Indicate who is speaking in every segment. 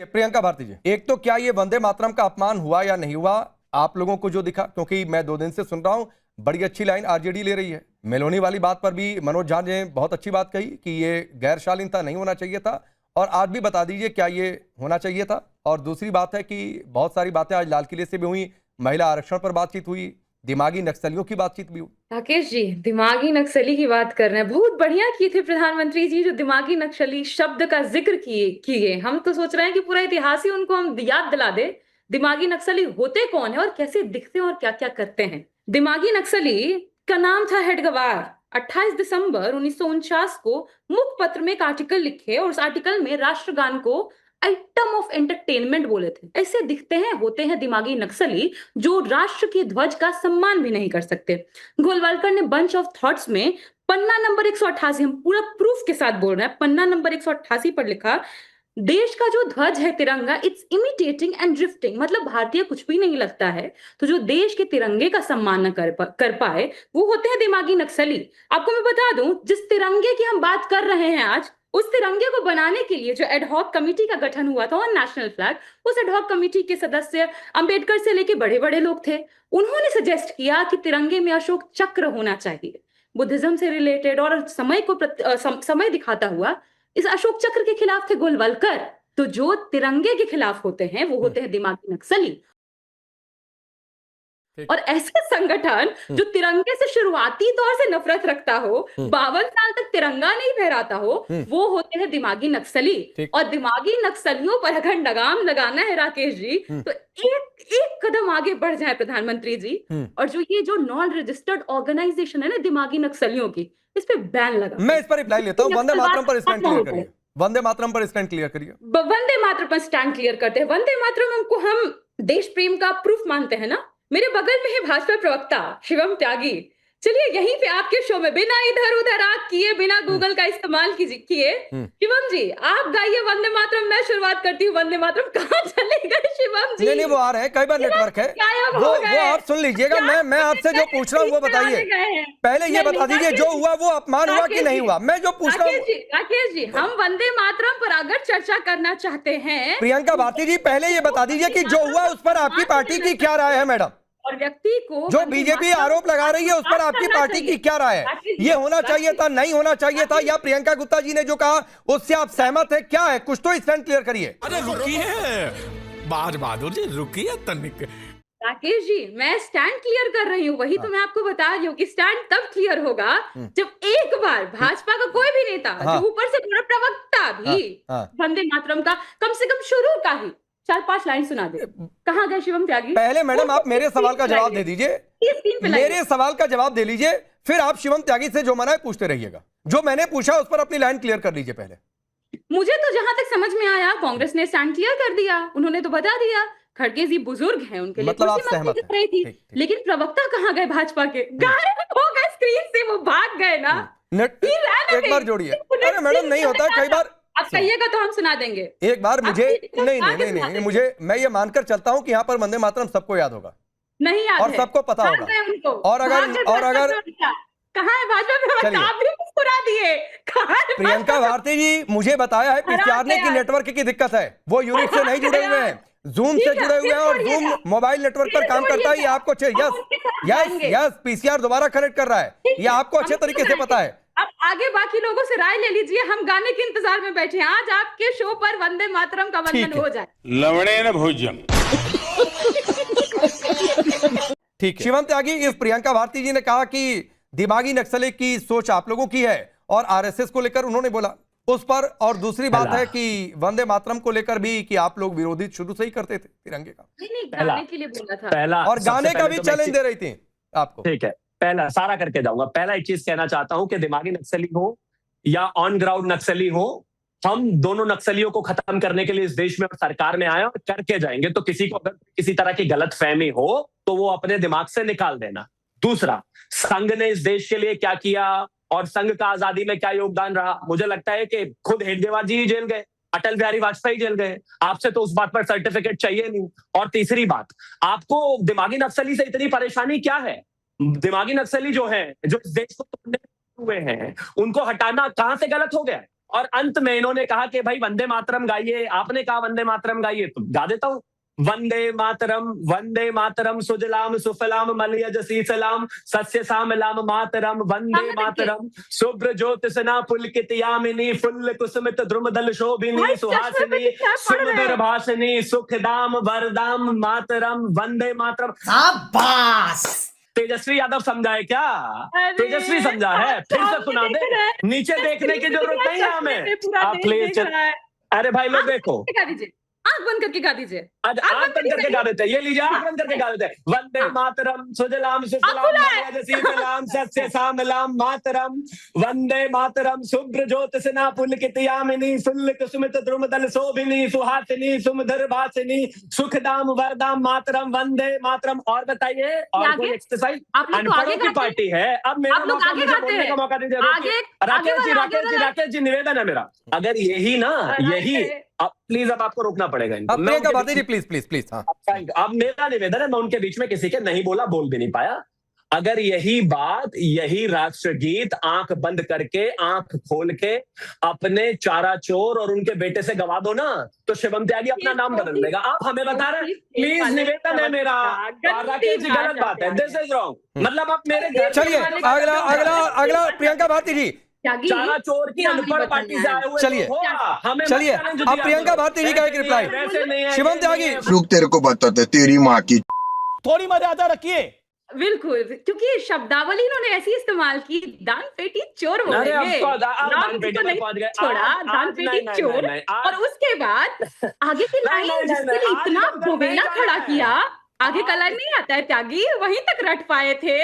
Speaker 1: प्रियंका भारती जी, एक तो क्या ये वंदे मातरम का अपमान हुआ या नहीं हुआ, आप लोगों को जो दिखा, क्योंकि मैं 2 दिन से सुन रहा हूं, बड़ी अच्छी लाइन आरजेडी ले रही है। मेलोनी वाली बात पर भी मनोज झा ने बहुत अच्छी बात कही कि ये गैर शालीनता नहीं होना चाहिए था, और आज भी बता दीजिए क्या ये होना चाहिए था। और दूसरी बात है कि बहुत सारी बातें आज लाल किले से भी हुई, महिला आरक्षण पर बातचीत हुई, दिमागी नक्सलियों की बातचीत भी हुई।
Speaker 2: राकेश जी, दिमागी नक्सली की बात कर रहे हैं, बहुत बढ़िया किए थे प्रधानमंत्री जी जो दिमागी नक्सली शब्द का जिक्र किए। हम तो सोच रहे हैं कि पूरा इतिहास ही उनको हम याद दिला दे, दिमागी नक्सली होते कौन है और कैसे दिखते हैं और क्या क्या करते हैं। दिमागी नक्सली का नाम था हेडगवार। 28 दिसंबर 1949 को मुखपत्र में एक आर्टिकल लिखे और उस आर्टिकल में राष्ट्रगान को आइटम ऑफ एंटरटेनमेंट बोले थे। ऐसे दिखते हैं, होते हैं दिमागी नक्सली जो राष्ट्र के ध्वज का सम्मान भी नहीं कर सकते। गोलवालकर ने बंच ऑफ थॉट्स में पन्ना नंबर 188, हम पूरा प्रूफ के साथ बोल रहे हैं, पन्ना नंबर 188 पर लिखा, देश का जो ध्वज है तिरंगा, इट्स इमिटेटिंग एंड ड्रिफ्टिंग, मतलब भारतीय कुछ भी नहीं लगता है, तो जो देश के तिरंगे का सम्मान न कर पाए वो होते हैं दिमागी नक्सली। आपको मैं बता दूं, जिस तिरंगे की हम बात कर रहे हैं आज, उस तिरंगे को बनाने के लिए जो एडहॉक कमेटी का गठन हुआ था ऑन नेशनल फ्लैग, उस एडहॉक कमेटी के सदस्य अंबेडकर से लेके बड़े बड़े लोग थे। उन्होंने सजेस्ट किया कि तिरंगे में अशोक चक्र होना चाहिए, बुद्धिज्म से रिलेटेड और समय दिखाता हुआ। इस अशोक चक्र के खिलाफ थे गोलवलकर। तो जो तिरंगे के खिलाफ होते हैं वो होते हैं दिमागी नक्सली। और ऐसे संगठन जो तिरंगे से शुरुआती तौर से नफरत रखता हो, 52 साल तक तिरंगा नहीं फहराता हो, वो होते हैं दिमागी नक्सली। और दिमागी नक्सलियों पर अगर लगाम लगाना है राकेश जी, तो एक कदम आगे बढ़ जाए प्रधानमंत्री जी, और जो नॉन रजिस्टर्ड ऑर्गेनाइजेशन है ना दिमागी नक्सलियों की, इस पे बैन लगा।
Speaker 1: मैं इस पर रिप्लाई लेता हूं, वंदे मातरम पर स्टैंड क्लियर करिए, वंदे मातरम पर स्टैंड क्लियर करिए।
Speaker 2: वंदे मातरम पर स्टैंड क्लियर करते हैं। वंदे मातरम हमको, हम देश प्रेम का प्रूफ मानते हैं ना। मेरे बगल में है भाजपा प्रवक्ता शिवम त्यागी, चलिए यहीं पे आपके शो में बिना इधर उधर आग किए, बिना गूगल का इस्तेमाल किए, शिवम जी आप गाइए वंदे मातरम, मैं शुरुआत करती हूँ वंदे मातरम। कहाँ चले गए शिवम जी?
Speaker 1: नहीं वो आ रहे हैं, कई बार नेटवर्क है, वो आप सुन लीजिएगा। मैं आपसे जो पूछ रहा हूँ वो बताइए, पहले ये बता दीजिए जो हुआ वो अपमान हुआ कि नहीं हुआ। मैं जो पूछ रहा हूँ
Speaker 2: राकेश जी, हम वंदे मातरम पर अगर चर्चा करना चाहते हैं,
Speaker 1: प्रियंका भारती जी पहले ये बता दीजिए कि जो हुआ उस पर आपकी पार्टी की क्या राय है मैडम?
Speaker 2: और व्यक्ति को
Speaker 1: जो बीजेपी आरोप लगा रही है उस पर आपकी पार्टी की क्या राय है? ये होना चाहिए था, नहीं होना चाहिए था, या प्रियंका गुप्ता जी ने जो कहा उससे आप सहमत है? क्या है, कुछ तो स्टैंड क्लियर करिए।
Speaker 3: अरे रुकिए बहादुर जी, रुकिए तनिक।
Speaker 2: राकेश जी, मैं स्टैंड क्लियर कर रही हूँ, वही तो मैं आपको बता रही हूँ कि स्टैंड तब क्लियर होगा जब एक बार भाजपा का कोई भी नेता, जो ऊपर से पूरा प्रवक्ता भी वंदे मातरम का कम से कम शुरू का ही 4-5 लाइन सुना दे। कहाँ गए शिवम त्यागी?
Speaker 1: पहले मैडम आप मेरे सवाल का जवाब दे दीजिए, मेरे सवाल का जवाब दे लीजिए, फिर आप शिवम त्यागी से जो मना है पूछते रहिएगा। जो मैंने पूछा उस पर अपनी लाइन क्लियर कर लीजिए पहले।
Speaker 2: मुझे तो जहां तक समझ में आया, कांग्रेस ने स्टैंड क्लियर कर दिया, उन्होंने तो बता दिया खड़गे जी बुजुर्ग हैं, उनके लिए
Speaker 1: मतलब आप सहमत
Speaker 2: दिख रही थी। लेकिन प्रवक्ता कहाँ गए भाजपा के? गायब हो गए स्क्रीन से, वो भाग गए ना।
Speaker 1: एक बार जोड़िए। अरे मैडम नहीं होता, कई बार
Speaker 2: आप कहिएगा तो हम सुना देंगे।
Speaker 1: एक बार मुझे नहीं, मुझे, मैं ये मानकर चलता हूं कि यहाँ पर वंदे मातरम सबको याद होगा,
Speaker 2: नहीं याद
Speaker 1: और सबको पता होगा। और अगर
Speaker 2: कहाँ है भाजपा? आप भी मुस्कुरा दिए।
Speaker 1: प्रियंका भारती जी, मुझे बताया है पिछाड़ने की नेटवर्क की दिक्कत है, वो यूनिट से नहीं जुड़े हुए हैं, जूम से जुड़े हुए हैं, और जूम मोबाइल नेटवर्क पर काम करता है। ये आपको यस पीसीआर दोबारा कनेक्ट कर रहा है, ये आपको अच्छे तरीके से पता है।
Speaker 2: अब आगे बाकी लोगों से राय ले लीजिए, हम गाने के इंतजार में बैठे हैं। आज आपके शो पर वंदे मातरम का वंदन हो जाए।
Speaker 3: लवणेन भोजन।
Speaker 1: ठीक है शिवम त्यागी, इस प्रियंका भारती जी ने कहा कि दिमागी नक्सली की सोच आप लोगों की है, और आरएसएस को लेकर उन्होंने बोला उस पर, और दूसरी बात है कि वंदे मातरम को लेकर भी कि आप लोग विरोधी शुरू से ही करते थे तिरंगे का।
Speaker 2: गाने के लिए बोला था,
Speaker 1: और गाने का भी चैलेंज दे रही थी आपको।
Speaker 4: ठीक है, पहला सारा करके जाऊंगा। पहला एक चीज कहना चाहता हूं कि दिमागी नक्सली हो या ऑन ग्राउंड नक्सली हो, हम दोनों नक्सलियों को खत्म करने के लिए इस देश में और सरकार में आए और करके जाएंगे। तो किसी को अगर किसी तरह की गलतफहमी हो तो वो अपने दिमाग से निकाल देना। दूसरा, संघ ने इस देश के लिए क्या किया और संघ का आजादी में क्या योगदान रहा, मुझे लगता है कि खुद हेडगेवार जी ही जेल गए, अटल बिहारी वाजपेयी जेल गए, आपसे तो उस बात पर सर्टिफिकेट चाहिए नहीं। और तीसरी बात, आपको दिमागी नक्सली से इतनी परेशानी क्या है? दिमागी नक्सली जो है, जो इस देश को तोड़ने हुए हैं, उनको हटाना कहां से गलत हो गया? और अंत में इन्होंने कहा कि भाई वंदे मातरम गाइए, आपने कहा वंदे मातरम गाइए, तो गा देता हूं। वंदे मातरम सुजलाम सुफलाम मलयज शीतलाम सस्य सामलाम मातरम वंदे मातरम शुभ्र ज्योतिषना पुलकित यामिनी फुल्ल कुसुमित द्रुमदल शोभिनी सुहासिनी सुमधुर भाषिनी सुखदाम वरदाम मातरम वंदे मातरम।
Speaker 5: शाबाश।
Speaker 4: तेजस्वी यादव समझा है क्या? तेजस्वी समझा है? फिर से सुना दे, नीचे देखने की जरूरत नहीं है हमें। आप प्लीज, अरे भाई लोग देखो,
Speaker 2: आंख बंद करके गा दीजिए।
Speaker 4: आंख बंद करके गा देते हैं, ये लीजिए आंख बंद करके गा देते हैं। वंदे मातरम सुजलाम सुफलाम मलयज शीतलाम सस्य सामलाम मातरम वंदे मातरम शुभ्र ज्योतिषना पुलकित यामिनी फुल्ल कुसुमित द्रुमदल शोभिनी सुहासिनी सुमधुर भाषिनी सुखदाम वरदाम मातरम वंदे मातरम। और बताइए, और कोई एक्सरसाइज? अनपढ़ों की पार्टी है। अब मेरा मौका, मुझे बोलने का मौका दीजिए। राकेश जी निवेदन है मेरा, अगर यही ना, यही अब प्लीज, अब आपको रोकना पड़ेगा इनको।
Speaker 1: प्रियंका भारती जी प्लीज प्लीज प्लीज। हाँ,
Speaker 4: अब मेरा निवेदन है, मैं उनके बीच में किसी के नहीं बोला, बोल भी नहीं पाया। अगर यही बात, यही राष्ट्रगीत आंख बंद करके आंख खोल के अपने चारा चोर और उनके बेटे से गवा दो ना, तो शिवम त्यागी अपना नाम बदल देगा। आप हमें बता रहे हैं, प्लीज निवेदन है मेरा। राकेश जी गलत बात है, दिस इज रॉन्ग। मतलब आप मेरे घर,
Speaker 1: चलिए अगला अगला अगला प्रियंका भारती जी।
Speaker 4: चारा चोर की अनपढ़ पार्टी से आए हुए
Speaker 1: चलिए,
Speaker 4: हमें
Speaker 1: चलिए अब प्रियंका भारती जी का एक रिप्लाई। शिवम त्यागी,
Speaker 6: रुक, तेरे को बताते तेरी माँ की।
Speaker 5: थोड़ी मर्यादा रखिए।
Speaker 2: बिल्कुल, क्योंकि शब्दावली इन्होंने ऐसी इस्तेमाल की, दान पेटी चोर बोलेंगे,
Speaker 4: दान पेटी पर पहुंच गए,
Speaker 2: छोड़ा दान पेटी चोर, और उसके बाद आगे की लाइन जिसके लिए इतना गोवेला खड़ा किया, आगे का लाइन नहीं आता है त्यागी, वहीं तक रट पाए थे।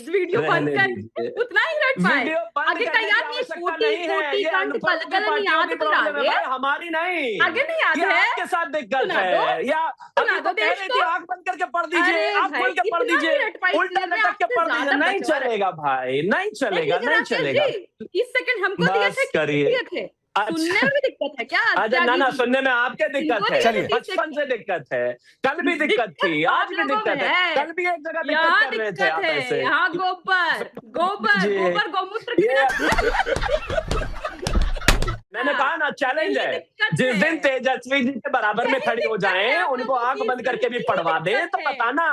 Speaker 2: वीडियो बंद कर उतना ही रट पाए, आगे का याद नहीं। कोटी कंठ पलकल याद पर आगे
Speaker 4: हमारी नहीं,
Speaker 2: आगे नहीं याद है,
Speaker 4: आपके साथ दिक्कत है। या
Speaker 2: सुना दो देश को,
Speaker 4: आंख बंद करके पढ़ दीजिए, आंख खोल के पढ़ दीजिए, उल्टा लटक के पढ़ दीजिए। नहीं चलेगा भाई, नहीं चलेगा, नहीं चलेगा।
Speaker 2: 30 सेकंड हमको दिए थे, सुनने में भी दिक्कत है क्या?
Speaker 4: अच्छा ना, सुनने में आपके दिक्कत है,
Speaker 1: चलिए,
Speaker 4: बचपन से दिक्कत है, कल भी दिक्कत थी, आज भी दिक्कत है, कल भी एक जगह दिक्कत कर रहे थे आप ऐसे।
Speaker 2: यहाँ गोबर गौमूत्र
Speaker 4: मैंने कहा ना, चैलेंज है, जिस दिन तेजस्वी जी के बराबर में खड़ी हो जाएं, उनको आंख बंद करके भी पढ़वा दे तो बताना।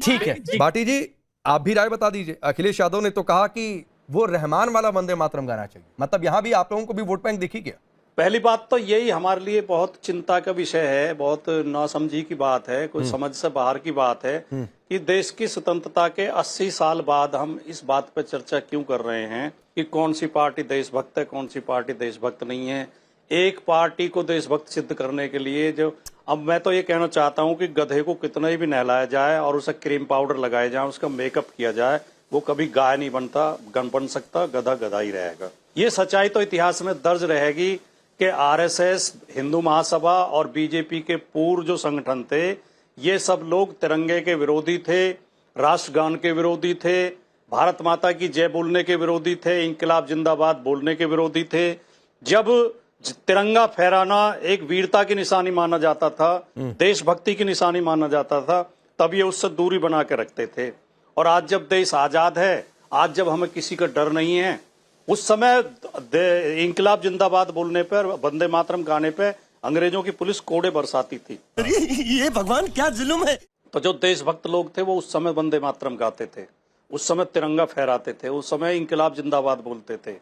Speaker 1: ठीक है भाटी जी, आप भी राय बता दीजिए। अखिलेश यादव ने तो कहा कि वो रहमान वाला वंदे मातरम गाना चाहिए, मतलब यहां भी आप लोगों को भी वोट बैंक दिखी क्या?
Speaker 7: पहली बात तो यही हमारे लिए बहुत चिंता का विषय है, बहुत नासमझी की बात है, कुछ समझ से बाहर की बात है कि देश की स्वतंत्रता के 80 साल बाद हम इस बात पर चर्चा क्यों कर रहे हैं कि कौन सी पार्टी देशभक्त है, कौन सी पार्टी देशभक्त नहीं है। एक पार्टी को देशभक्त सिद्ध करने के लिए जो, अब मैं तो ये कहना चाहता हूँ कि गधे को कितना ही भी नहलाया जाए और उसे क्रीम पाउडर लगाया जाए, उसका मेकअप किया जाए, वो कभी गाय नहीं बन सकता, गधा गधा ही रहेगा। ये सच्चाई तो इतिहास में दर्ज रहेगी कि आरएसएस, हिंदू महासभा और बीजेपी के पूर्व जो संगठन थे, ये सब लोग तिरंगे के विरोधी थे, राष्ट्रगान के विरोधी थे, भारत माता की जय बोलने के विरोधी थे, इंकलाब जिंदाबाद बोलने के विरोधी थे। जब तिरंगा फहराना एक वीरता की निशानी माना जाता था, देशभक्ति की निशानी माना जाता था, तब ये उससे दूरी बना के रखते थे। और आज जब देश आजाद है, आज जब हमें किसी का डर नहीं है, उस समय इंकलाब जिंदाबाद बोलने पर, वंदे मातरम गाने पे अंग्रेजों की पुलिस कोड़े बरसाती थी।
Speaker 5: ये भगवान क्या जुल्म है।
Speaker 7: तो जो देशभक्त लोग थे वो उस समय वंदे मातरम गाते थे, उस समय तिरंगा फहराते थे, उस समय इंकलाब जिंदाबाद बोलते थे।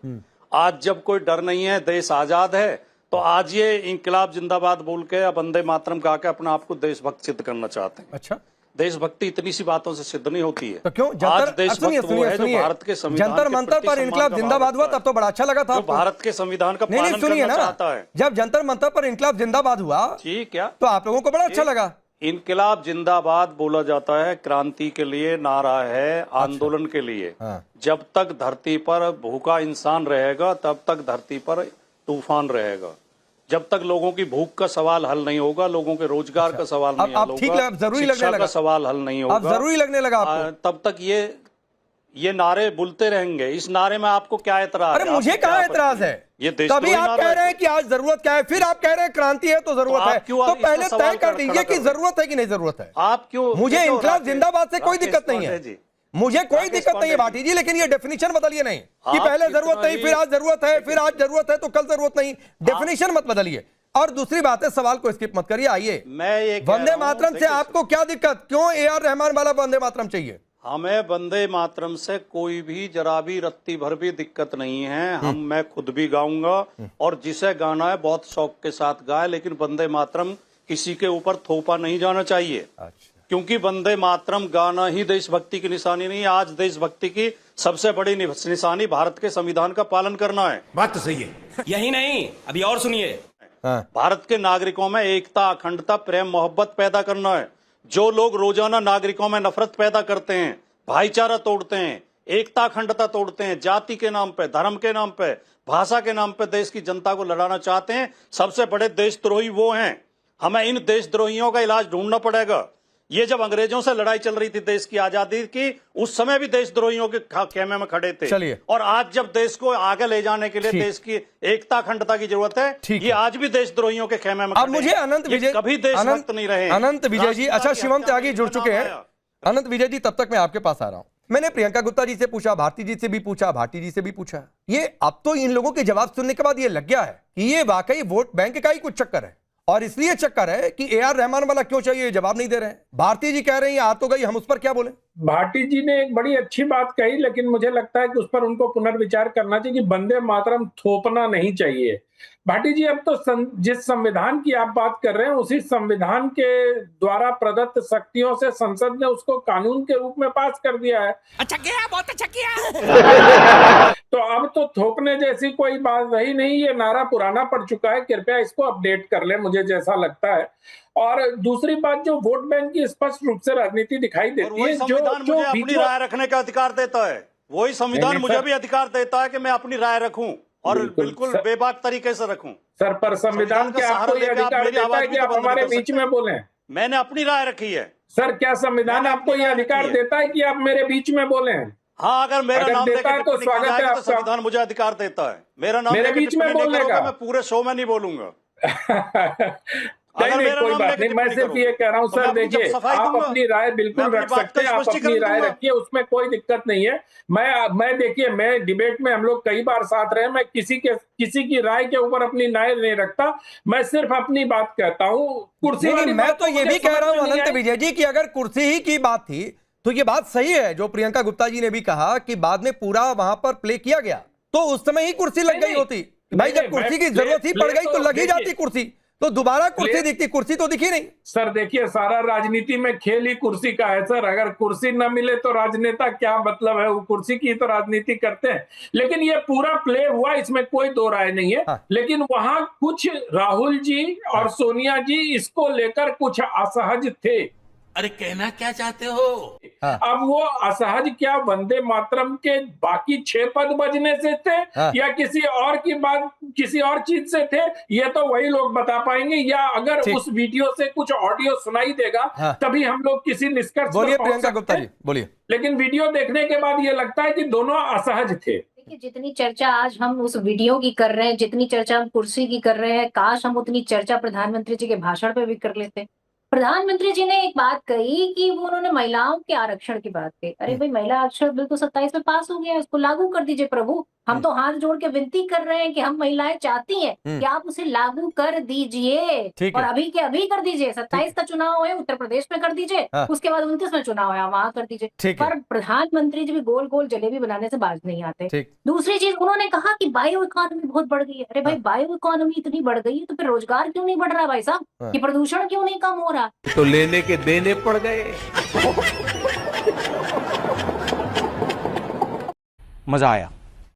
Speaker 7: आज जब कोई डर नहीं है, देश आजाद है, तो आज ये इंकलाब जिंदाबाद बोल के या वंदे मातरम गा के अपने आप को देशभक्त सिद्ध करना चाहते हैं।
Speaker 1: अच्छा,
Speaker 7: देशभक्ति इतनी सी बातों से सिद्ध नहीं होती है।
Speaker 1: तो क्यों
Speaker 7: आज देशभक्त वो है जो भारत के संविधान
Speaker 1: जंतर मंतर पर इनकलाब जिंदाबाद हुआ, तब तो बड़ा अच्छा लगा था,
Speaker 7: भारत के संविधान का पालन करना चाहता है।
Speaker 1: जब जंतर मंतर पर इनकलाब जिंदाबाद हुआ,
Speaker 7: ठीक, क्या
Speaker 1: तो आप लोगों को बड़ा अच्छा लगा।
Speaker 7: इनकलाब जिंदाबाद बोला जाता है, क्रांति के लिए नारा है, आंदोलन के लिए। जब तक धरती पर भूखा इंसान रहेगा, तब तक धरती पर तूफान रहेगा। जब तक लोगों की भूख का सवाल हल नहीं होगा, लोगों के रोजगार का सवाल नहीं हल होगा, शिक्षा का सवाल हल नहीं होगा,
Speaker 1: जरूरी लगने लगा
Speaker 7: तब तक ये नारे बुलते रहेंगे। इस नारे में आपको क्या एतराज?
Speaker 1: अरे मुझे कहाँ एतराज है?
Speaker 7: ये
Speaker 1: तभी आप कह रहे हैं कि आज जरूरत क्या है, फिर आप कह रहे हैं क्रांति है तो जरूरत है। तो पहले तय कर दीजिए कि जरूरत है कि नहीं जरूरत है।
Speaker 7: आप क्यों?
Speaker 1: मुझे इंकलाब जिंदाबाद से कोई दिक्कत नहीं है, मुझे कोई
Speaker 7: राकेश
Speaker 1: दिक्कत नहीं है
Speaker 7: पांडे
Speaker 1: भाटी जी, लेकिन ये डेफिनेशन बदलिए नहीं कि
Speaker 7: आप
Speaker 1: पहले जरूरत
Speaker 7: कितना
Speaker 1: नहीं,
Speaker 7: ही-
Speaker 1: फिर आज जरूरत है, फिर आज जरूरत है तो कल जरूरत नहीं। डेफिनेशन मत बदलिए। और दूसरी बात है, सवाल को स्किप मत करिए। आइए,
Speaker 7: मैं ये कह
Speaker 1: वंदे
Speaker 7: रहा हूं,
Speaker 1: मातरम से
Speaker 7: देखिए,
Speaker 1: आपको क्या दिक्कत, क्यों ए.आर. रहमान वाला वंदे मातरम चाहिए?
Speaker 7: हमें वंदे मातरम से कोई भी जरा भी रत्ती भर भी दिक्कत नहीं है। मैं खुद भी गाऊंगा और जिसे गाना है बहुत शौक के साथ गाए, लेकिन वंदे मातरम किसी के ऊपर थोपा नहीं जाना चाहिए।
Speaker 1: अच्छा,
Speaker 7: क्योंकि वंदे मातरम गाना ही देशभक्ति की निशानी नहीं है। आज देशभक्ति की सबसे बड़ी निशानी भारत के संविधान का पालन करना है।
Speaker 3: बात तो सही है।
Speaker 5: यही नहीं, अभी और सुनिए।
Speaker 1: हाँ,
Speaker 7: भारत के नागरिकों में एकता, अखंडता, प्रेम, मोहब्बत पैदा करना है। जो लोग रोजाना नागरिकों में नफरत पैदा करते हैं, भाईचारा तोड़ते हैं, एकता अखंडता तोड़ते हैं, जाति के नाम पे, धर्म के नाम पे, भाषा के नाम पे देश की जनता को लड़ाना चाहते हैं, सबसे बड़े देशद्रोही वो हैं। हमें इन देशद्रोहियों का इलाज ढूंढना पड़ेगा। ये जब अंग्रेजों से लड़ाई चल रही थी देश की आजादी की, उस समय भी देशद्रोहियों के खेमे में खड़े थे।
Speaker 1: चलिए।
Speaker 7: और आज जब देश को आगे ले जाने के लिए
Speaker 1: ठीक।
Speaker 7: देश की एकता अखंडता की जरूरत है,
Speaker 1: ठीक
Speaker 7: ये
Speaker 1: है।
Speaker 7: आज भी देशद्रोहियों के खेमे में
Speaker 1: अब
Speaker 7: खड़े
Speaker 1: मुझे
Speaker 7: हैं।
Speaker 1: अनंत
Speaker 7: ये
Speaker 1: विजय,
Speaker 7: कभी देशभक्त नहीं रहे।
Speaker 1: अनंत विजय जी, अच्छा
Speaker 7: राष्ट्रपिता की
Speaker 1: शिवम
Speaker 7: हत्या
Speaker 1: त्यागी
Speaker 7: में
Speaker 1: जुड़
Speaker 7: इतना
Speaker 1: चुके हैं।
Speaker 7: आया।
Speaker 1: अनंत विजय जी, तब तक मैं आपके पास आ रहा हूं। मैंने प्रियंका गुप्ता जी से पूछा, भारती जी से भी पूछा, भाटी जी से भी पूछा। ये अब तो इन लोगों के जवाब सुनने के बाद ये लग गया है कि ये वाकई वोट बैंक का ही कुछ चक्कर है, और इसलिए चक्कर है कि ए.आर. रहमान वाला क्यों चाहिए, जवाब नहीं दे रहे हैं। भारती जी कह रही हैं आ तो गई, हम उस पर क्या बोले?
Speaker 8: भाटी जी ने एक बड़ी अच्छी बात कही, लेकिन मुझे लगता है कि उस पर उनको पुनर्विचार करना चाहिए कि वंदे मातरम थोपना नहीं चाहिए। भाटी जी, अब तो जिस संविधान की आप बात कर रहे हैं, उसी संविधान के द्वारा प्रदत्त शक्तियों से संसद ने उसको कानून के रूप में पास कर दिया है।
Speaker 3: अच्छा किया, बहुत अच्छा किया।
Speaker 8: तो अब तो थोपने जैसी कोई बात रही नहीं, ये नारा पुराना पड़ चुका है। कृपया इसको अपडेट कर ले, मुझे जैसा लगता है। और दूसरी बात, जो वोट बैंक की स्पष्ट रूप से राजनीति दिखाई
Speaker 7: और
Speaker 8: देती
Speaker 7: वही
Speaker 8: है,
Speaker 7: संविधान
Speaker 8: जो
Speaker 7: मुझे अपनी
Speaker 8: वीडियो
Speaker 7: राय रखने का अधिकार देता है। वही संविधान
Speaker 8: नहीं,
Speaker 7: मुझे
Speaker 8: सर।
Speaker 7: भी अधिकार देता है कि मैं अपनी राय रखूं और
Speaker 8: बिल्कुल,
Speaker 7: बिल्कुल
Speaker 8: सर।
Speaker 7: बेबाक तरीके से रखूं।
Speaker 8: सर, पर संविधान
Speaker 7: का
Speaker 8: क्या
Speaker 7: सहारा
Speaker 8: आपको ये
Speaker 7: लेके आप
Speaker 8: अधिकार
Speaker 7: मेरी
Speaker 8: देता
Speaker 7: आवाज
Speaker 8: है
Speaker 7: भी
Speaker 8: कि
Speaker 7: तो
Speaker 8: आप
Speaker 7: बंद नहीं
Speaker 8: हमारे
Speaker 7: कर
Speaker 8: बीच
Speaker 7: सकते।
Speaker 8: में बोलें?
Speaker 7: मैंने अपनी राय रखी है।
Speaker 8: सर, क्या संविधान
Speaker 7: मैंने
Speaker 8: आपको
Speaker 7: अपनी
Speaker 8: ये
Speaker 7: राय
Speaker 8: अधिकार
Speaker 7: रखी है।
Speaker 8: देता है कि आप मेरे बीच में बोलें?
Speaker 7: हाँ, अगर मेरा
Speaker 8: अगर
Speaker 7: नाम
Speaker 8: देता
Speaker 7: लेके
Speaker 8: है तो
Speaker 7: टिप्पणी की
Speaker 8: स्वागत है
Speaker 7: जाएगी तो
Speaker 8: आपका।
Speaker 7: संविधान मुझे अधिकार देता है। मेरा नाम
Speaker 8: मेरे
Speaker 7: लेके
Speaker 8: बीच में
Speaker 7: टिप्पणी नहीं
Speaker 8: बोलने
Speaker 7: करोगे,
Speaker 8: का।
Speaker 7: मैं पूरे शो में नहीं बोलूंगा।
Speaker 8: नहीं,
Speaker 7: अगर
Speaker 8: नहीं,
Speaker 7: मेरा
Speaker 8: कोई
Speaker 7: नाम
Speaker 8: बात
Speaker 7: लेके
Speaker 8: नहीं। मैं
Speaker 7: टिप्पणी
Speaker 8: सिर्फ
Speaker 7: करोगे,
Speaker 8: ये कह रहा हूँ
Speaker 7: तो मैं
Speaker 8: सर,
Speaker 7: अपनी
Speaker 8: देखिए,
Speaker 7: जब सफाई
Speaker 8: आप
Speaker 7: दूंगा,
Speaker 8: अपनी राय
Speaker 7: मैं
Speaker 8: बिल्कुल
Speaker 7: अपनी
Speaker 8: रख
Speaker 7: बात
Speaker 8: सकते
Speaker 7: का
Speaker 8: हैं, आप
Speaker 7: स्पष्टीकरण
Speaker 8: अपनी राय
Speaker 7: दूंगा।
Speaker 8: रखिए, उसमें कोई दिक्कत नहीं है। मैं देखिए, मैं डिबेट में हम लोग कई बार साथ रहे, मैं किसी की राय के ऊपर अपनी राय नहीं रखता, मैं सिर्फ अपनी बात कहता हूँ। कुर्सी
Speaker 1: नहीं,
Speaker 8: वाली
Speaker 1: नहीं, मैं
Speaker 8: बात
Speaker 1: तो ये
Speaker 8: मुझे
Speaker 1: भी कह
Speaker 8: समझ
Speaker 1: रहा हूं
Speaker 8: में नहीं
Speaker 1: अनंत
Speaker 8: आई।
Speaker 1: विजय जी कि अगर कुर्सी ही की बात थी तो ये बात सही है जो प्रियंका गुप्ता जी ने भी कहा कि बाद में पूरा वहां पर प्ले किया गया, तो उस समय ही कुर्सी लग गई होती। भाई, जब कुर्सी की जरूरत ही पड़ गई तो लग ही जाती कुर्सी, तो दोबारा कुर्सी दिखती, कुर्सी तो दिखी नहीं।
Speaker 8: सर देखिए, सारा राजनीति में खेल ही कुर्सी का है सर। अगर कुर्सी न मिले तो राजनेता क्या मतलब है, वो कुर्सी की तो राजनीति करते हैं। लेकिन ये पूरा प्ले हुआ, इसमें कोई दो राय नहीं है।
Speaker 1: हाँ।
Speaker 8: लेकिन वहां कुछ राहुल जी और सोनिया जी इसको लेकर कुछ असहज थे।
Speaker 3: अरे कहना क्या चाहते हो?
Speaker 1: हाँ।
Speaker 8: अब वो असहज क्या वंदे मातरम के बाकी 6 पद बजने से थे,
Speaker 1: हाँ।
Speaker 8: या किसी और की बात, किसी और चीज से थे, ये तो वही लोग बता पाएंगे। या अगर
Speaker 1: ठीक।
Speaker 8: उस वीडियो से कुछ ऑडियो सुनाई देगा,
Speaker 1: हाँ।
Speaker 8: तभी हम लोग किसी निष्कर्ष पर
Speaker 1: बोलिए
Speaker 8: पहुंच
Speaker 1: प्रियंका
Speaker 8: सकते
Speaker 1: गुप्ता
Speaker 8: हैं।
Speaker 1: जी, बोलिए।
Speaker 8: लेकिन वीडियो देखने के बाद ये लगता है कि दोनों असहज थे।
Speaker 9: देखिए, जितनी चर्चा आज हम उस वीडियो की कर रहे हैं, जितनी चर्चा हम कुर्सी की कर रहे हैं, काश हम उतनी चर्चा प्रधानमंत्री जी के भाषण पे भी कर लेते। प्रधानमंत्री जी ने एक बात कही कि वो उन्होंने महिलाओं के आरक्षण की बात कही। अरे भाई, महिला आरक्षण बिल तो 27 में पास हो गया है, उसको लागू कर दीजिए प्रभु। हम तो हाथ जोड़ के विनती कर रहे हैं कि हम महिलाएं चाहती हैं कि आप उसे लागू कर दीजिए,
Speaker 1: ठीक
Speaker 9: और
Speaker 1: है।
Speaker 9: अभी के अभी कर दीजिए। 27 का चुनाव है, उत्तर प्रदेश में कर दीजिए,
Speaker 1: हाँ।
Speaker 9: उसके बाद 29 में चुनाव है, वहां कर दीजिए।
Speaker 1: ठीक है।
Speaker 9: पर प्रधानमंत्री जी भी गोल गोल जलेबी बनाने से बाज नहीं आते।
Speaker 1: ठीक।
Speaker 9: दूसरी चीज, उन्होंने कहा कि बायो इकोनॉमी बहुत बढ़ गई है। अरे भाई, बायो इकोनॉमी इतनी बढ़ गई है तो फिर रोजगार क्यों नहीं बढ़ रहा भाई साहब?
Speaker 1: हाँ।
Speaker 9: कि प्रदूषण क्यों नहीं कम हो रहा?
Speaker 3: तो लेने के देने पड़ गए।
Speaker 5: मजा आया।